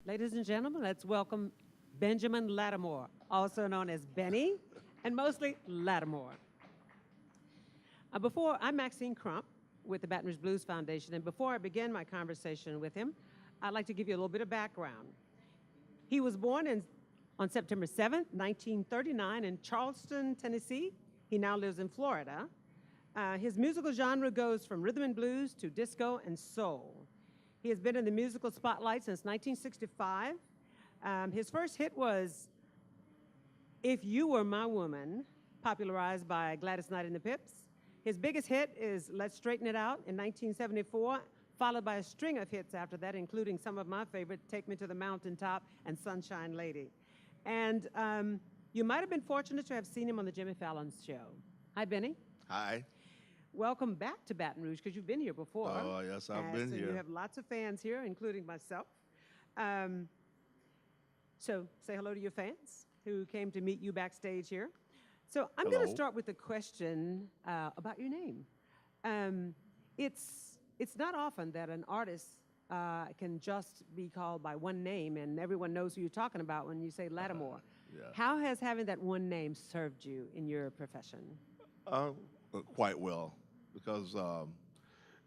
Ladies and gentlemen, let's welcome Benjamin Latimore, also known as Benny, and mostly Latimore. I'm Maxine Crump with the Baton Rouge Blues Foundation, and before I begin my conversation with him, I'd like to give you a little bit of background. He was born on September 7th, 1939 in Charleston, Tennessee. He now lives in Florida. His musical genre goes from rhythm and blues to disco and soul. He has been in the musical spotlight since 1965. His first hit was If You Were My Woman, popularized by Gladys Knight and the Pips. His biggest hit is Let's Straighten It Out in 1974, followed by a string of hits after that, including some of my favorite, Take Me to the Mountaintop and Sunshine Lady. And you might have been fortunate to have seen him on the Jimmy Fallon show. Hi, Benny. Hi. Welcome back to Baton Rouge, because you've been here before. Oh, yes, I've been so here. You have lots of fans here, including myself. So say hello to your fans who came to meet you backstage here. So I'm going to start with a question about your name. It's not often that an artist can just be called by one name and everyone knows who you're talking about when you say Latimore. Yeah. How has having that one name served you in your profession? Quite well, because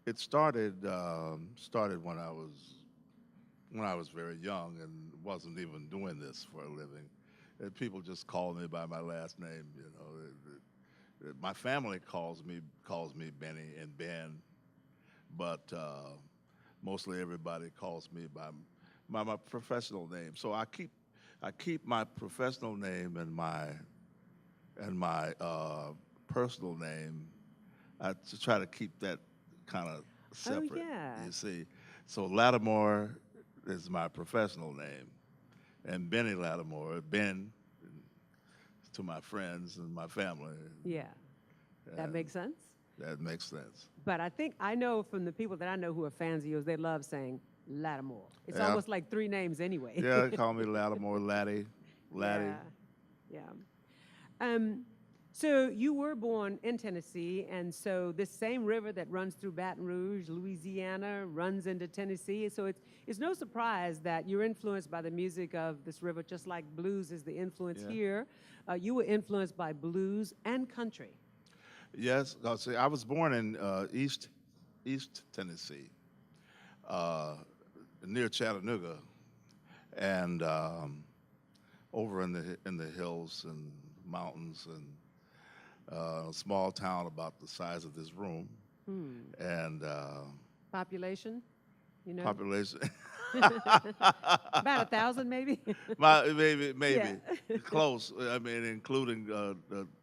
it started when I was very young and wasn't even doing this for a living. And people just called me by my last name. You know, my family calls me Benny and Ben, but mostly everybody calls me by my professional name. So I keep my professional name and my personal name. I try to keep that kind of separate. Oh, yeah. You see, so Latimore is my professional name, and Benny Latimore, Ben, to my friends and my family. Yeah, that makes sense. That makes sense. But I know from the people that I know who are fans of yours, they love saying Latimore. It's Yeah. almost like three names anyway. Yeah, they call me Latimore, Latty. Yeah. So you were born in Tennessee, and so this same river that runs through Baton Rouge, Louisiana, runs into Tennessee. So it's no surprise that you're influenced by the music of this river, just like blues is the influence here. You were influenced by blues and country. Yes, see, I was born in East Tennessee, near Chattanooga, and over in the hills and mountains, and a small town about the size of this room, and Population, you know? population. About 1,000 maybe? maybe close. I mean, including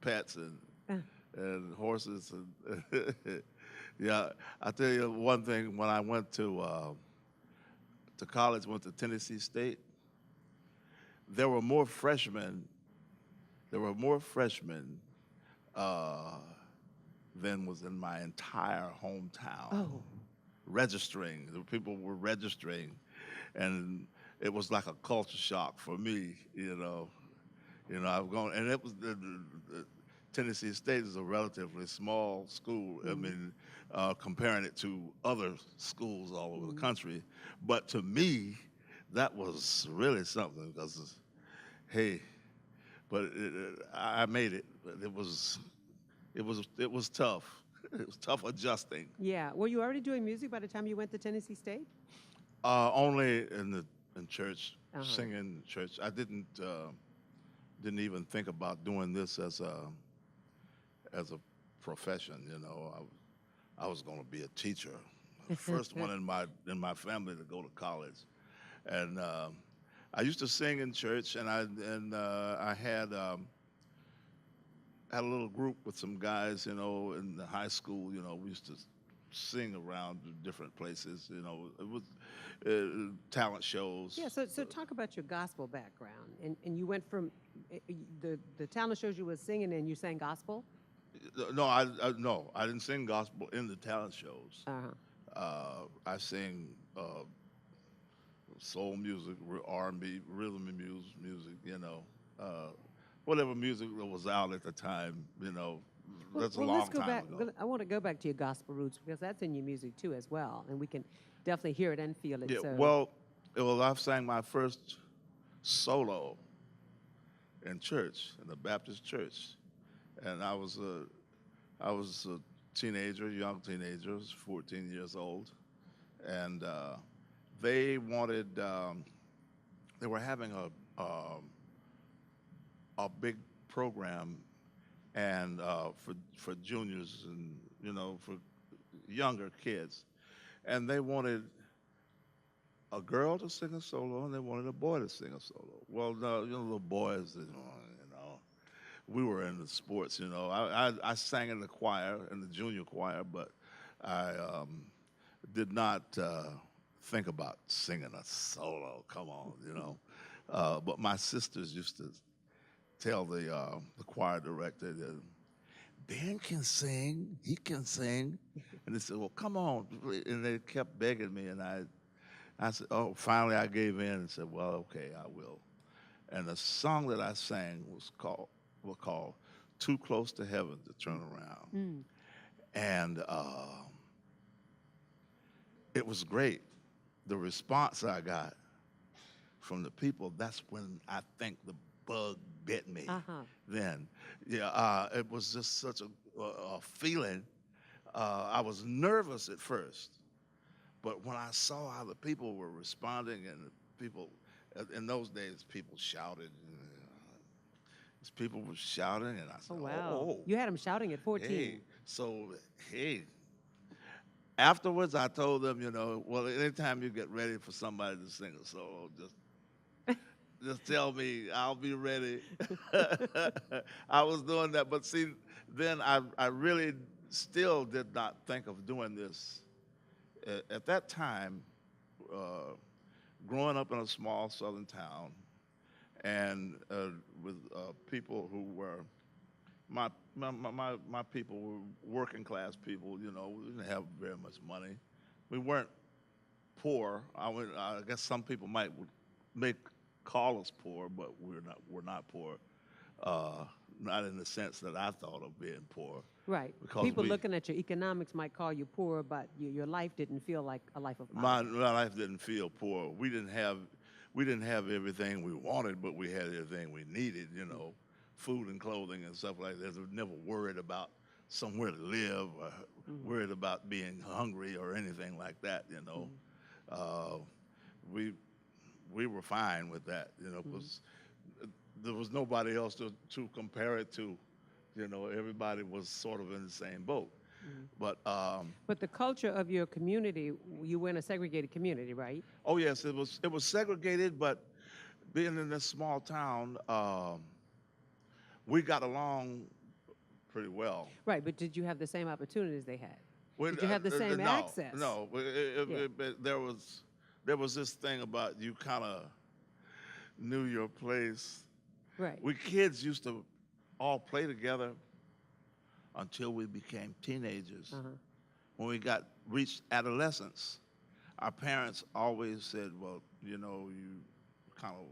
pets and horses and yeah. I tell you one thing. When I went to college, went to Tennessee State, there were more freshmen. Than was in my entire hometown. Oh. Registering. The people were registering, and it was like a culture shock for me. I've gone, and it was the Tennessee State is a relatively small school. I mean, comparing it to other schools all over the country, but to me, that was really something because, hey, but I made it. But it was tough. It was tough adjusting. Yeah. Were you already doing music by the time you went to Tennessee State? Only in church, singing in church. I didn't even think about doing this as a profession. You know, I was going to be a teacher, the first one in my family to go to college, and I used to sing in church, and I had a little group with some guys, in the high school. We used to sing around different places. It was talent shows. Yeah, so talk about your gospel background. And you went from the talent shows you were singing in, you sang gospel? No, I didn't sing gospel in the talent shows. I sing soul music, R&B, rhythm and music, whatever music that was out at the time, that's a long time ago. I want to go back to your gospel roots because that's in your music too as well, and we can definitely hear it and feel it. Yeah, so. well, Well, I sang my first solo in church, in the Baptist church, and I was a teenager, young teenager, I was 14 years old, and they wanted they were having a big program and for juniors and for younger kids, and they wanted a girl to sing a solo and they wanted a boy to sing a solo. Well, no, little boys, we were in the sports. I sang in the choir, in the junior choir, but I did not think about singing a solo. Come on, But my sisters used to tell the choir director that Ben can sing, he can sing, and they said, "Well, come on," and they kept begging me, and I said, "Oh," finally I gave in and said, "Well, okay, I will." And the song that I sang was called "Too Close to Heaven to Turn Around," and it was great. The response I got from the people, that's when I think the bug bit me. Then, yeah, it was just such a feeling. I was nervous at first, but when I saw how the people were responding, and people, in those days, people shouted. People were shouting, and I said, Oh, wow. "Oh, You had them shouting at 14. hey." So, hey, afterwards, I told them, well, anytime you get ready for somebody to sing a solo, just tell me, I'll be ready. I was doing that, but see, then I really still did not think of doing this. At that time, growing up in a small southern town, and with people who were my people were working class people. We didn't have very much money. We weren't poor. I guess some people may call us poor, but we're not poor. Not in the sense that I thought of being poor. Right. Because People looking at your economics might call you poor, but your life didn't feel like a life of my poverty. life didn't feel poor. We didn't have everything we wanted, but we had everything we needed. Food and clothing and stuff like that. We were never worried about somewhere to live, or worried about being hungry or anything like that. We were fine with that. Because there was nobody else to compare it to. Everybody was sort of in the same boat. But But the culture of your community, you were in a segregated community, right? oh yes, it was segregated, but being in this small town, we got along pretty well. Right, but did you have the same opportunities they had? Well, Did you have the same no, access? No, Yeah. there was this thing about you kind of knew your place. Right. We kids used to all play together until we became teenagers. When we reached adolescence, our parents always said, "Well, you kind of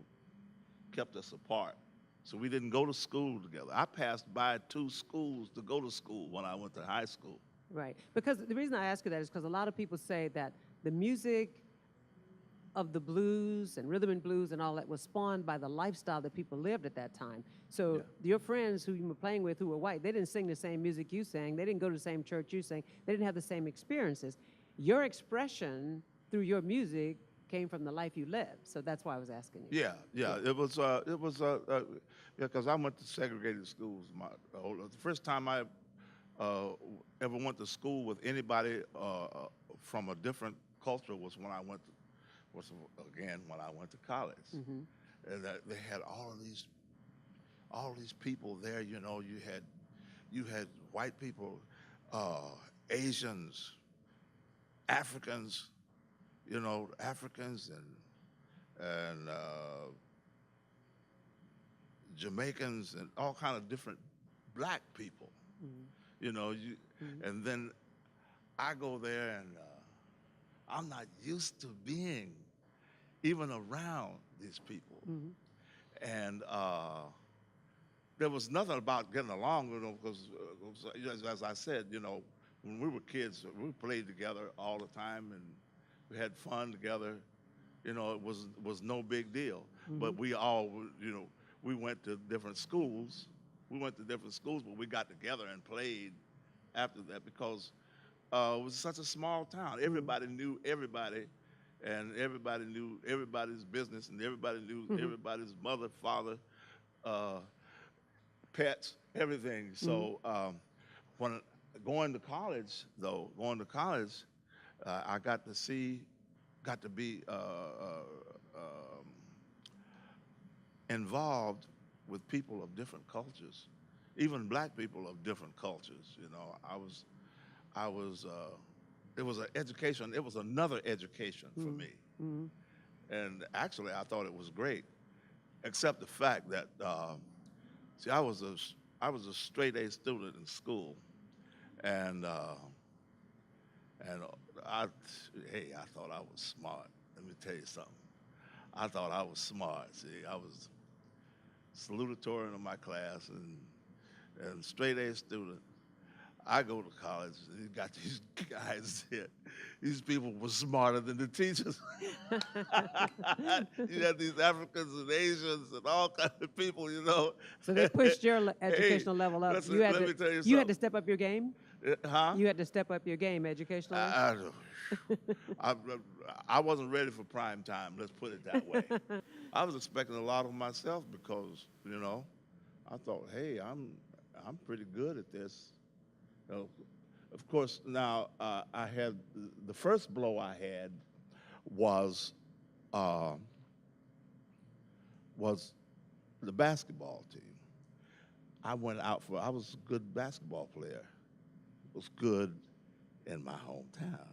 kept us apart." So we didn't go to school together. I passed by 2 schools to go to school when I went to high school. Right. Because the reason I ask you that is because a lot of people say that the music of the blues and rhythm and blues and all that was spawned by the lifestyle that people lived at that time. So your friends who you were playing with who were white, they didn't sing the same music you sang. They didn't go to the same church you sang. They didn't have the same experiences. Your expression through your music came from the life you lived. So that's why I was asking you. Yeah. It was because I went to segregated schools. The first time I ever went to school with anybody from a different culture was when I went to college. And they had all of these people there. You had white people, Asians, Africans, Africans and Jamaicans and all kind of different black people. And then I go there and I'm not used to being even around these people. And there was nothing about getting along with them because, as I said, when we were kids, we played together all the time and we had fun together. it was no big deal. But we all, we went to different schools. We went to different schools, but we got together and played after that because it was such a small town. Everybody knew everybody, and everybody knew everybody's business, and everybody knew everybody's mother, father, uh, pets, everything. So when going to college, I got to be involved with people of different cultures, even black people of different cultures. I was. It was an education. It was another education for me, and actually, I thought it was great, except the fact that see, I was a straight A student in school, and and I thought I was smart. Let me tell you something. I thought I was smart. See, I was salutatorian of my class and straight A student. I go to college, and you got these guys here. These people were smarter than the teachers. You had these Africans and Asians and all kinds of people, So they pushed your educational level up. Listen, You had let to, me tell you you had to something. step up your game? Huh? You had to step up your game educationally? I wasn't ready for prime time, let's put it that way. I was expecting a lot of myself because, I thought, hey, I'm pretty good at this. Of course, now I had the first blow I had was the basketball team. I was a good basketball player. Was good in my hometown.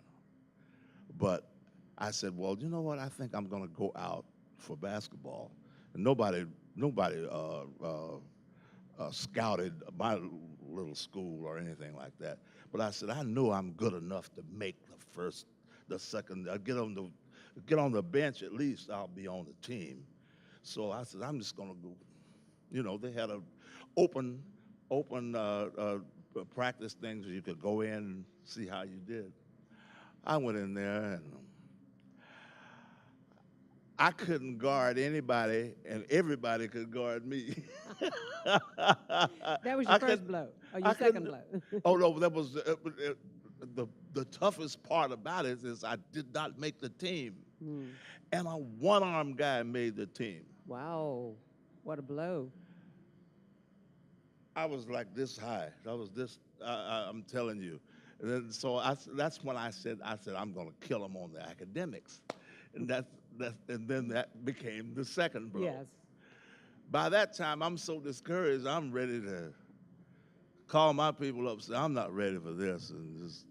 But I said, well, you know what? I think I'm going to go out for basketball. And nobody scouted my little school or anything like that. But I said, I knew I'm good enough to make the first, the second, get on the bench at least. I'll be on the team. So I said, I'm just going to go. They had a open practice things where you could go in and see how you did. I went in there and I couldn't guard anybody, and everybody could guard me. That was your first blow, or your second blow? Oh no, that was the toughest part about it is I did not make the team, and a one-armed guy made the team. Wow, what a blow! I was like this high. I'm telling you. And then, that's when I said I'm going to kill him on the academics, and then that became the second blow. Yes. By that time, I'm so discouraged. I'm ready to call my people up, say I'm not ready for this, and just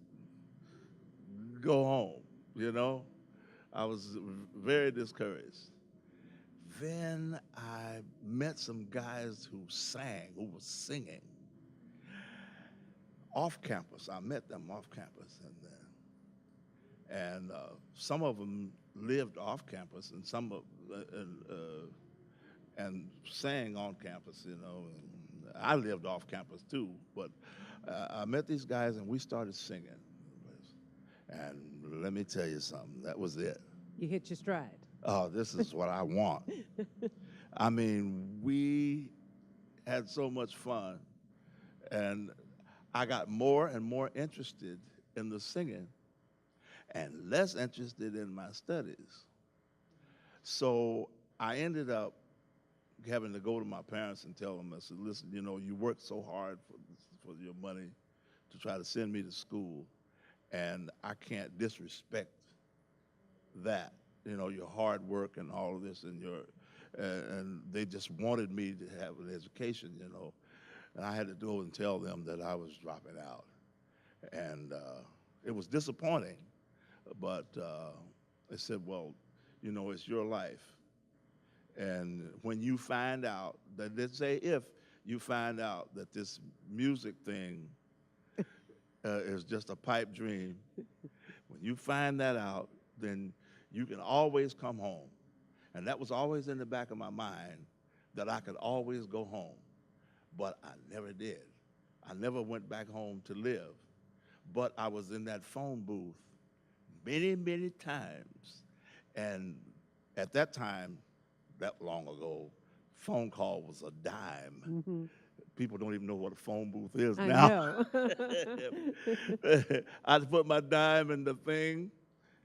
go home. I was very discouraged. Then I met some guys who were singing off campus. I met them off campus, and some of them lived off campus, and and sang on campus. And I lived off campus too, but I met these guys, and we started singing. And let me tell you something. That was it. You hit your stride. Oh, this is what I want. I mean, we had so much fun, and I got more and more interested in the singing and less interested in my studies. So I ended up having to go to my parents and tell them, I said, listen, you worked so hard for your money to try to send me to school, and I can't disrespect that. Your hard work and all of this, and they just wanted me to have an education, and I had to go and tell them that I was dropping out, and it was disappointing, but they said, well, it's your life, and when you find out, that they say if you find out that this music thing is just a pipe dream, when you find that out, then you can always come home. And that was always in the back of my mind, that I could always go home. But I never did. I never went back home to live. But I was in that phone booth many, many times. And at that time, that long ago, phone call was a dime. Mm-hmm. People don't even know what a phone booth is I now. know. I'd put my dime in the thing,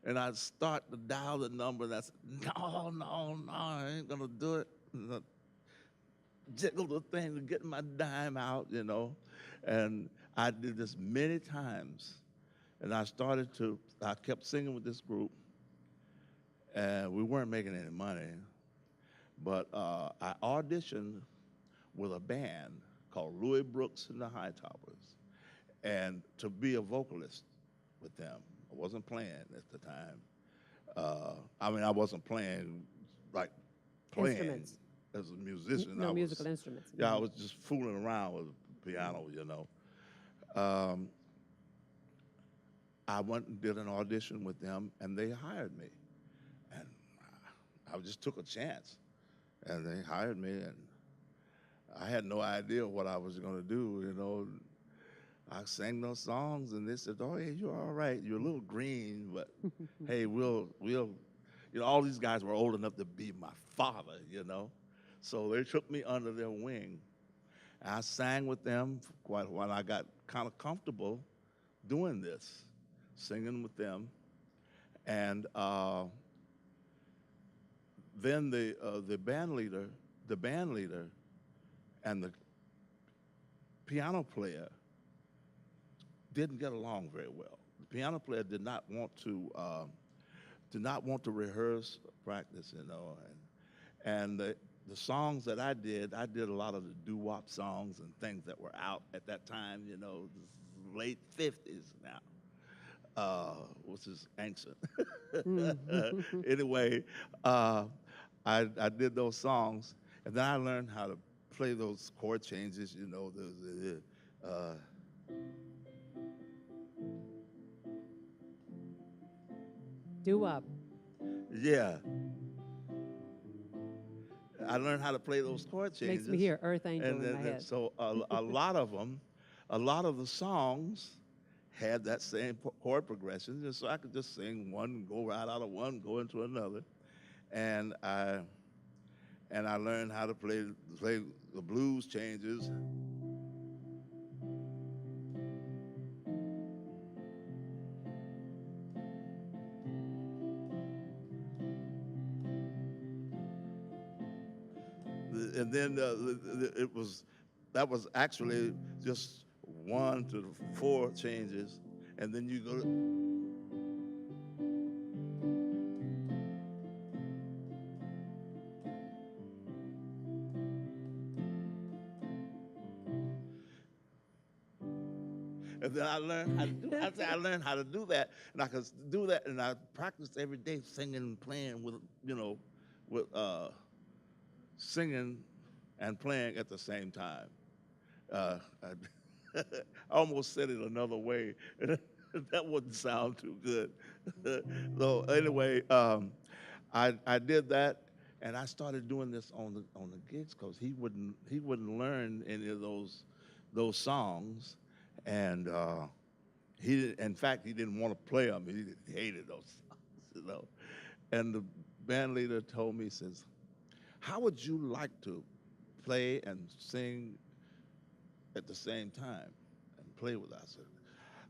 and I'd start to dial the number, and I said, no, no, no, I ain't gonna do it. And I'd jiggle the thing to get my dime out, you know. And I did this many times. And I kept singing with this group, and we weren't making any money. But I auditioned with a band called Louis Brooks and the Hightoppers, and to be a vocalist with them. I wasn't playing at the time. I mean, I wasn't playing like playing Instruments. as a musician. No I musical was, instruments. Yeah, I was just fooling around with the piano, you know. I went and did an audition with them, and they hired me. And I just took a chance, and they hired me, and I had no idea what I was going to do, you know. I sang those songs, and they said, oh, hey, you're all right. You're a little green, but hey, you know, all these guys were old enough to be my father, you know. So they took me under their wing. And I sang with them for quite a while. I got kind of comfortable doing this, singing with them. And then the band leader and the piano player didn't get along very well. The piano player did not want to rehearse, practice, you know, and the songs that I did a lot of the doo-wop songs and things that were out at that time, you know, late 50s now, which is ancient. Anyway, I did those songs, and then I learned how to play those chord changes, you know, Doo-wop. yeah. I learned how to play those chord changes. Makes me hear Earth Angel And in my head. so a lot of them, a lot of the songs had that same chord progression, and so I could just sing one, go right out of one, go into another, and I learned how to play the blues changes. And then that was actually just 1 to 4 changes, and then you go and then I learned how to do that, and I could do that, and I practiced every day singing and playing with, you know, with singing and playing at the same time. I almost said it another way. That wouldn't sound too good. So anyway, I did that, and I started doing this on the gigs because he wouldn't learn any of those songs, and in fact he didn't want to play them. He hated those songs, you know. And the band leader told me, he says, how would you like to play and sing at the same time and play with us? I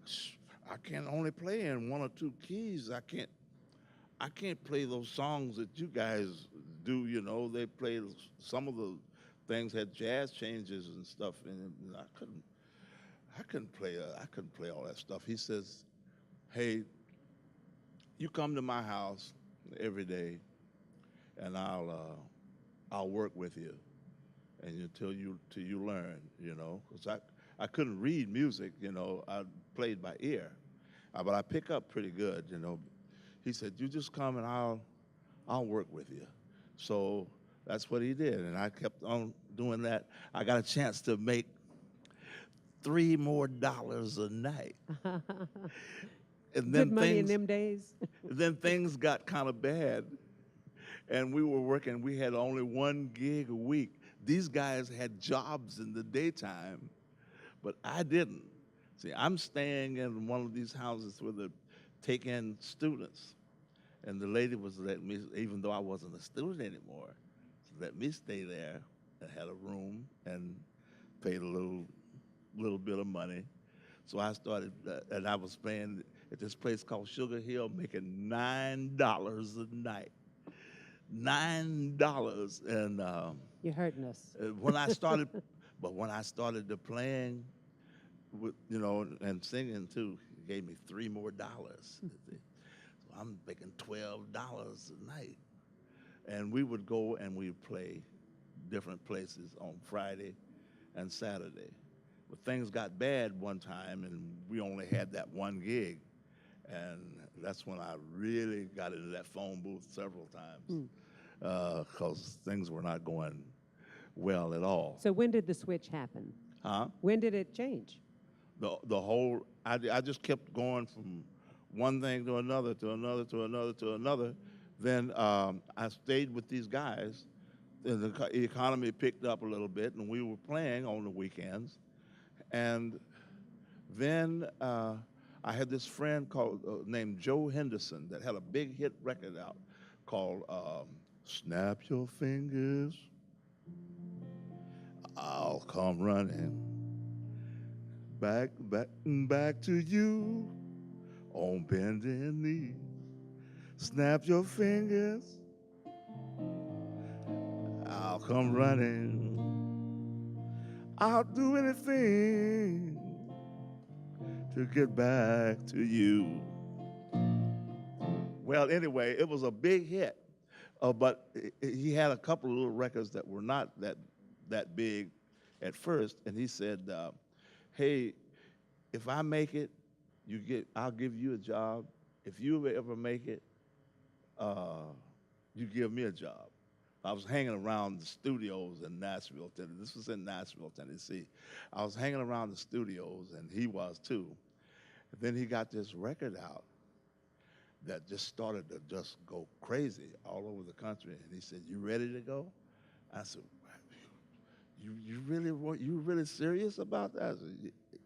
said, I can only play in 1 or 2 keys. I can't play those songs that you guys do, you know. They play, some of the things had jazz changes and stuff, and I couldn't play all that stuff. He says, hey, you come to my house every day, and I'll work with you, and until you learn, you know, because I couldn't read music, you know. I played by ear, but I pick up pretty good, you know. He said, you just come and I'll work with you. So that's what he did, and I kept on doing that. I got a chance to make $3 more a night. And then Good money in them days. then things got kind of bad, and we were working. We had only 1 gig a week. These guys had jobs in the daytime, but I didn't. See, I'm staying in one of these houses where they take in students, And the lady was letting me, even though I wasn't a student anymore, let me stay there and had a room and paid a little bit of money. So I started, and I was playing at this place called Sugar Hill, making $9 a night. $9, and You're hurting us. when I started, but when I started to playing, with and singing too, he gave me $3 more. So I'm making $12 a night, and we would go and we'd play different places on Friday and Saturday. But things got bad one time, and we only had that one gig, and that's when I really got into that phone booth several times, because things were not going well at all. So when did the switch happen? Huh? When did it change? The whole, I just kept going from one thing to another, to another, to another, to another. Then I stayed with these guys. The economy picked up a little bit, and we were playing on the weekends. And then I had this friend named Joe Henderson that had a big hit record out called Snap Your Fingers, I'll Come Running back to you on bended knee. Snap your fingers, I'll come running. I'll do anything to get back to you. Well, anyway, it was a big hit, but he had a couple of little records that were not that big at first, and he said, hey, if I make it, I'll give you a job. If you ever make it, you give me a job. I was hanging around the studios in Nashville, Tennessee. This was in Nashville, Tennessee. I was hanging around the studios, and he was too. And then he got this record out that just started to just go crazy all over the country. And he said, "You ready to go?" I said, "You really serious about that?"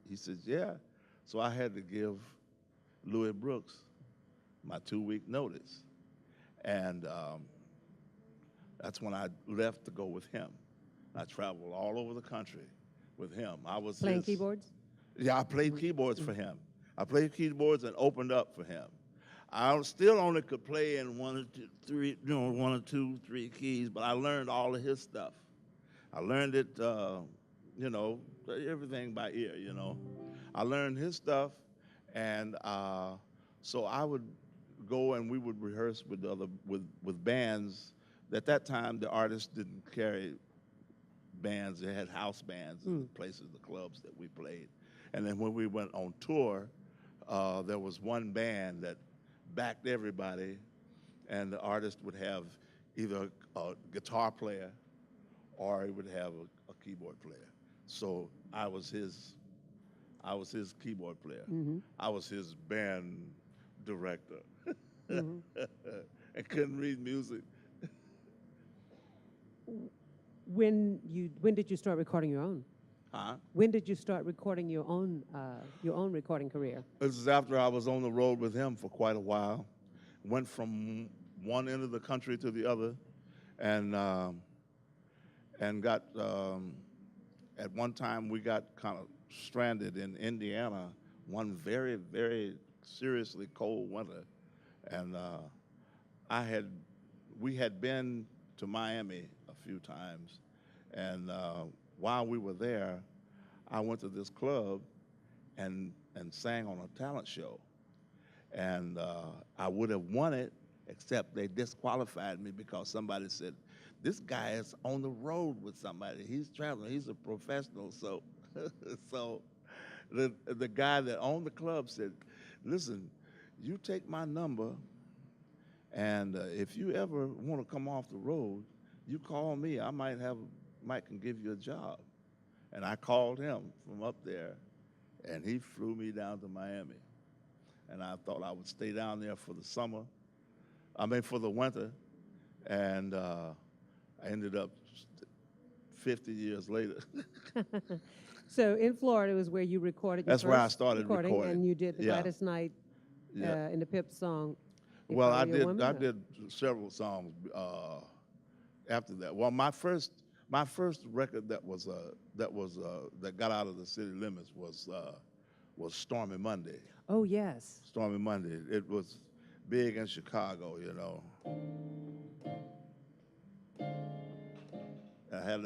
He said, "Yeah." So I had to give Louis Brooks my 2-week notice. And that's when I left to go with him. I traveled all over the country with him. I was playing keyboards? Yeah, I played keyboards for him. I played keyboards and opened up for him. I still only could play in one or two, three keys, but I learned all of his stuff. I learned it, everything by ear, I learned his stuff, and so I would go and we would rehearse with bands. At that time, the artists didn't carry bands. They had house bands in the places, the clubs that we played. And then when we went on tour, there was one band that backed everybody, and the artist would have either a guitar player or he would have a keyboard player. So I was his keyboard player. Mm-hmm. I was his band director. Mm-hmm. And couldn't read music. When did you start recording your own? Huh? When did you start recording your own recording career? This is after I was on the road with him for quite a while. Went from one end of the country to the other, and got at one time we got kind of stranded in Indiana one very, very seriously cold winter, and we had been to Miami a few times, and while we were there, I went to this club and sang on a talent show, and I would have won it, except they disqualified me because somebody said, "This guy is on the road with somebody. He's traveling. He's a professional." So, so the guy that owned the club said, "Listen, you take my number, and if you ever want to come off the road, you call me. I might can give you a job." And I called him from up there, and he flew me down to Miami. And I thought I would stay down there for the winter, and I ended up 50 years later. So in Florida was where you recorded your That's where I started recording. And you did the Yeah. Gladys Knight Yeah. in the Pip song. If Well, I I Were Your did. Woman? I Or- did several songs after that. Well, my first record that got out of the city limits was Stormy Monday. Oh, yes. Stormy Monday. It was big in Chicago, you know. I had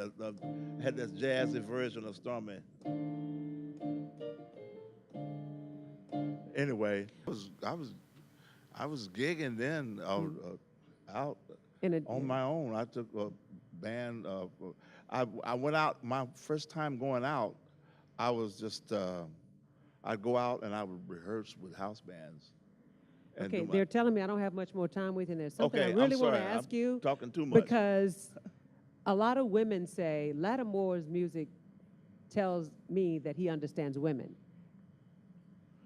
this jazzy version of Stormy. Anyway, I was gigging then out In a, on my own. I took a band. I went out my first time going out. I was just I'd go out and I would rehearse with house bands. And okay, do my, they're telling me I don't have much more time with you. And there's something okay, I really I'm want to sorry, ask I'm you talking too much. because a lot of women say Latimore's music tells me that he understands women.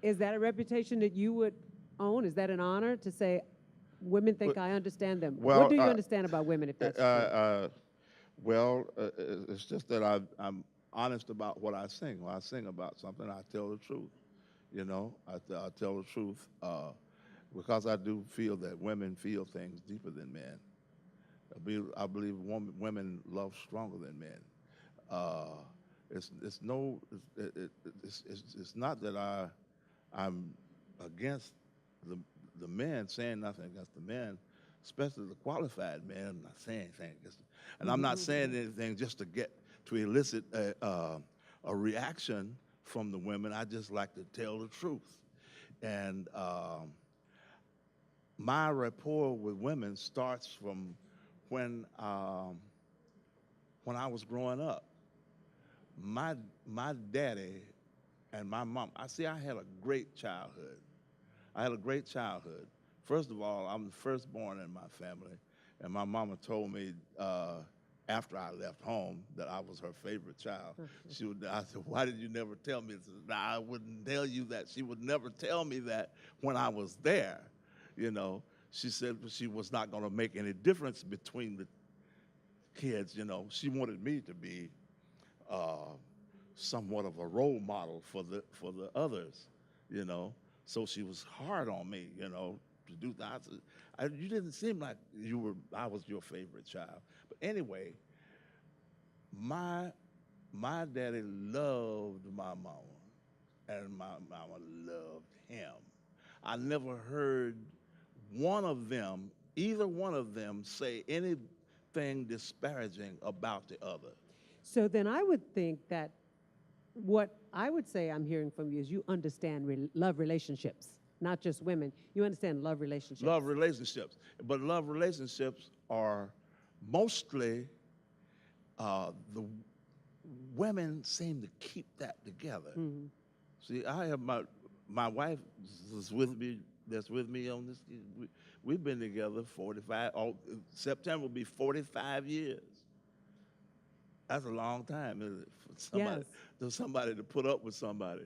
Is that a reputation that you would own? Is that an honor to say women think I understand them? well, What do you understand about women, if that's true? Well, it's just that I'm honest about what I sing. When I sing about something, I tell the truth. You know, I tell the truth because I do feel that women feel things deeper than men. I believe women love stronger than men. It's not that I'm against the men, saying nothing against the men, especially the qualified men. I'm not saying anything against them. And I'm not saying anything just to elicit a reaction from the women. I just like to tell the truth. And my rapport with women starts from when I was growing up. My daddy and my mom, I had a great childhood. I had a great childhood. First of all, I'm the firstborn in my family, and my mama told me after I left home that I was her favorite child. I said, "Why did you never tell me?" She said, "Nah, I wouldn't tell you that." She would never tell me that when I was there. You know, she said she was not going to make any difference between the kids. You know, she wanted me to be somewhat of a role model for the others. You know. So she was hard on me, you know, to do that. You didn't seem like I was your favorite child. But anyway, my daddy loved my mama, and my mama loved him. I never heard either one of them say anything disparaging about the other. So then I would think that what I would say I'm hearing from you is you understand love relationships, not just women. You understand love relationships. Love relationships. But love relationships are mostly the women seem to keep that together. Mm-hmm. See, I have my wife is with me. That's with me on this. We've been together 45. September will be 45 years. That's a long time, isn't it? For somebody to put up with somebody.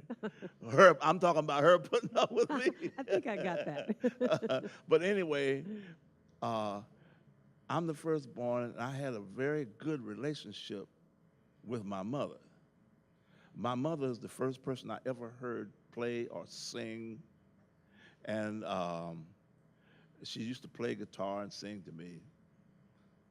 I'm talking about her putting up with me. I think I got that. But anyway, I'm the firstborn, and I had a very good relationship with my mother. My mother is the first person I ever heard play or sing, and she used to play guitar and sing to me.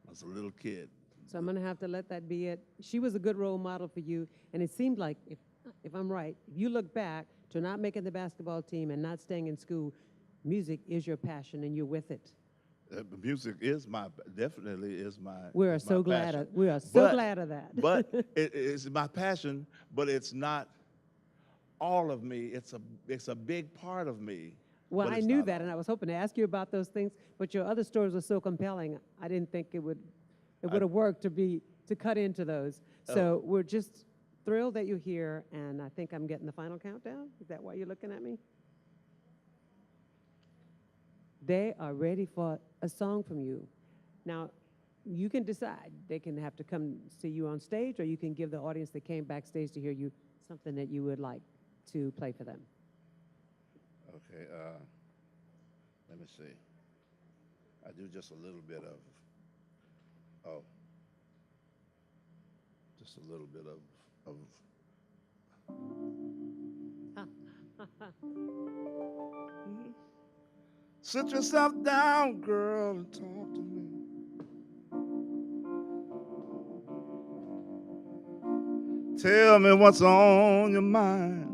I was a little kid. So I'm going to have to let that be it. She was a good role model for you, and it seemed like, if I'm right, if you look back to not making the basketball team and not staying in school, music is your passion, and you're with it. Music is definitely is my. We are so glad. We are so glad of that. But it's my passion, but it's not all of me. It's a big part of me. Well, I knew that, and I was hoping to ask you about those things, but your other stories were so compelling. I didn't think it would have worked to cut into those. So we're just thrilled that you're here, and I think I'm getting the final countdown. Is that why you're looking at me? They are ready for a song from you. Now, you can decide. They can have to come see you on stage, or you can give the audience that came backstage to hear you something that you would like to play for them. Okay, let me see. I do just a little bit of, just a little bit of Sit yourself down, girl, and talk to me. Tell me what's on your mind.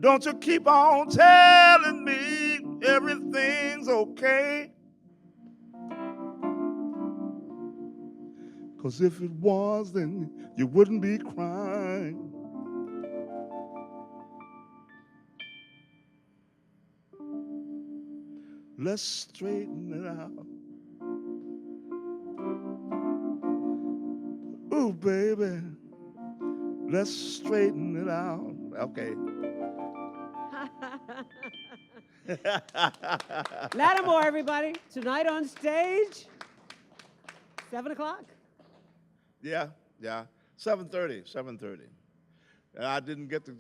Don't you keep on telling me everything's okay. 'Cause if it was, then you wouldn't be crying. Let's straighten it out. Ooh, baby, let's straighten it out. Okay. Latimore, everybody. Tonight on stage, 7 o'clock. Yeah, yeah. 7:30, 7:30. And I didn't get to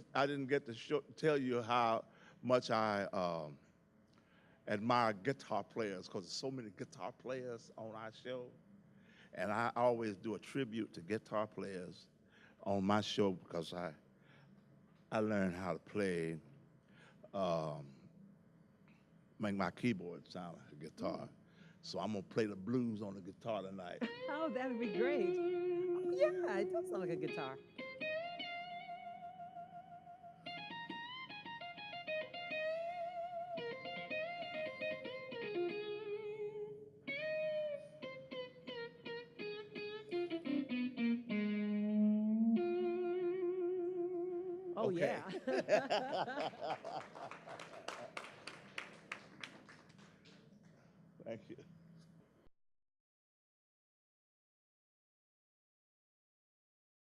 tell you how much I admire guitar players, because there's so many guitar players on our show. And I always do a tribute to guitar players on my show, because I learned how to play, make my keyboard sound like a guitar. So I'm gonna play the blues on the guitar tonight. Oh, that would be great. Yeah, it does sound like a guitar. Oh, Okay. yeah. Thank you.